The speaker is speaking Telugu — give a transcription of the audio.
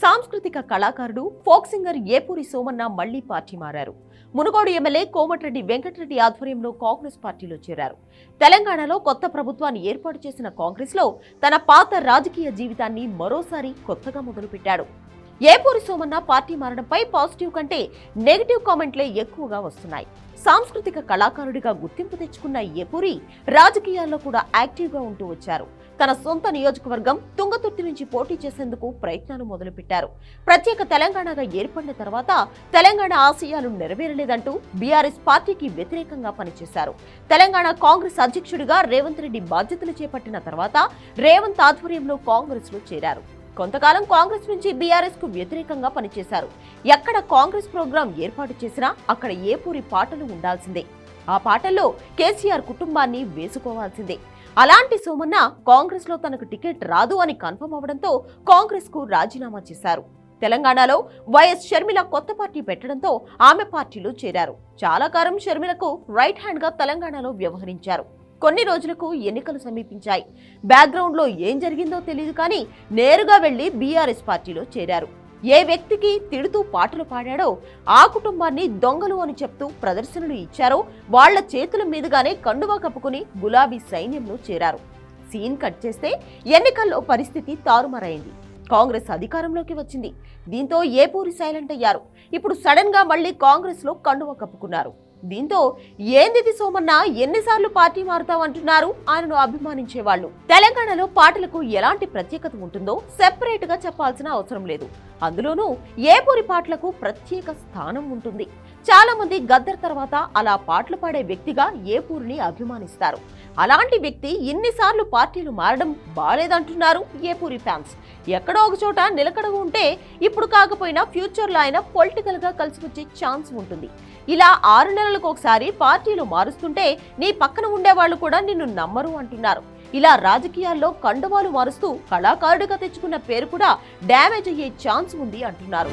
సాంస్కృతిక కళాకారుడు ఫోక్ సింగర్ ఏపూరి సోమన్న మళ్లీ పార్టీ మారారు. మునుగోడు ఎమ్మెల్యే కోమటిరెడ్డి వెంకటరెడ్డి ఆధ్వర్యంలో కాంగ్రెస్ పార్టీలో చేరారు. తెలంగాణలో కొత్త ప్రభుత్వాన్ని ఏర్పాటు చేసిన కాంగ్రెస్ లో తన పాత రాజకీయ జీవితాన్ని మరోసారి కొత్తగా మొదలుపెట్టాడు. ఏపూరి సోమన్న పార్టీ మారడంపై పాజిటివ్ కంటే నెగిటివ్ కామెంట్లే ఎక్కువగా వస్తున్నాయి. సాంస్కృతిక కళాకారుడిగా గుర్తింపు తెచ్చుకున్న ఏపూరి రాజకీయాల్లో కూడా యాక్టివ్గా ఉంటూ వచ్చారు. తన సొంత నియోజకవర్గం తుంగతుర్తి నుంచి పోటీ చేసేందుకు ప్రయత్నాలు మొదలుపెట్టారు. ప్రత్యేక తెలంగాణగా ఏర్పడిన తర్వాత తెలంగాణ ఆశయాలు నెరవేరలేదంటూ బీఆర్ఎస్ పార్టీకి వ్యతిరేకంగా పనిచేశారు. తెలంగాణ కాంగ్రెస్ అధ్యక్షుడిగా రేవంత్ రెడ్డి బాధ్యతలు చేపట్టిన తర్వాత రేవంత్ ఆధ్వర్యంలో కాంగ్రెస్ లో చేరారు. కొంతకాలం కాంగ్రెస్ నుంచి బీఆర్ఎస్ కు వ్యతిరేకంగా పనిచేశారు. ఎక్కడ కాంగ్రెస్ ప్రోగ్రాం ఏర్పాటు చేసినా అక్కడ ఏపూరి పాటలు ఉండాల్సిందే. ఆ పాటల్లో కేసీఆర్ కుటుంబాన్ని వేసుకోవాల్సిందే. అలాంటి సోమన్న కాంగ్రెస్ లో తనకు టికెట్ రాదు అని కన్ఫర్మ్ అవడంతో కాంగ్రెస్ కు రాజీనామా చేశారు. తెలంగాణలో వైఎస్ షర్మిల కొత్త పార్టీ పెట్టడంతో ఆమె పార్టీలో చేరారు. చాలా కాలం షర్మిలకు రైట్ హ్యాండ్ గా తెలంగాణలో వ్యవహరించారు. కొన్ని రోజులకు ఎన్నికలు సమీపించాయి. బ్యాక్గ్రౌండ్ లో ఏం జరిగిందో తెలియదు కానీ నేరుగా వెళ్లి బీఆర్ఎస్ పార్టీలో చేరారు. ఏ వ్యక్తికి తిడుతూ పాటలు పాడాడో, ఆ కుటుంబాన్ని దొంగలు అని చెప్తూ ప్రదర్శనలు ఇచ్చారో వాళ్ల చేతుల మీదుగానే కండువా కప్పుకుని గులాబీ సైన్యంలో చేరారు. సీన్ కట్ చేస్తే ఎన్నికల్లో పరిస్థితి తారుమారైంది. కాంగ్రెస్ అధికారంలోకి వచ్చింది. దీంతో ఏపూరి సైలెంట్ అయ్యారు. ఇప్పుడు సడన్ గా మళ్లీ కాంగ్రెస్ లో కండువా కప్పుకున్నారు. దీంతో ఏందిది సోమన్న, ఎన్నిసార్లు పార్టీ మారుతావంటున్నారు ఆయనను అభిమానించే వాళ్ళు. తెలంగాణలో పాటలకు ఎలాంటి ప్రత్యేకత ఉంటుందో సెపరేట్ గా చెప్పాల్సిన అవసరం లేదు. అందులోనూ ఏపూరి పాటలకు ప్రత్యేక స్థానం ఉంటుంది. చాలా మంది గద్దర్ తర్వాత అలా పాటలు పాడే వ్యక్తిగా ఏపూరిని అభిమానిస్తారు. అలాంటి వ్యక్తి ఇన్నిసార్లు పార్టీలు మారడం బాలేదంటున్నారు ఏపూరి ఫ్యాన్స్. ఎక్కడో ఒక చోట నిలకడగా ఉంటే ఇప్పుడు కాకపోయినా ఫ్యూచర్ లో ఆయన పొలిటికల్ గా కలిసి వచ్చే ఛాన్స్ ఉంటుంది. ఇలా 6 నెలలకు ఒకసారి పార్టీలు మారుస్తుంటే నీ పక్కన ఉండేవాళ్లు కూడా నిన్ను నమ్మరు అంటున్నారు. ఇలా రాజకీయాల్లో కండువాలు మారుస్తూ కళాకారుడిగా తెచ్చుకున్న పేరు కూడా డ్యామేజ్ అయ్యే ఛాన్స్ ఉంది అంటున్నారు.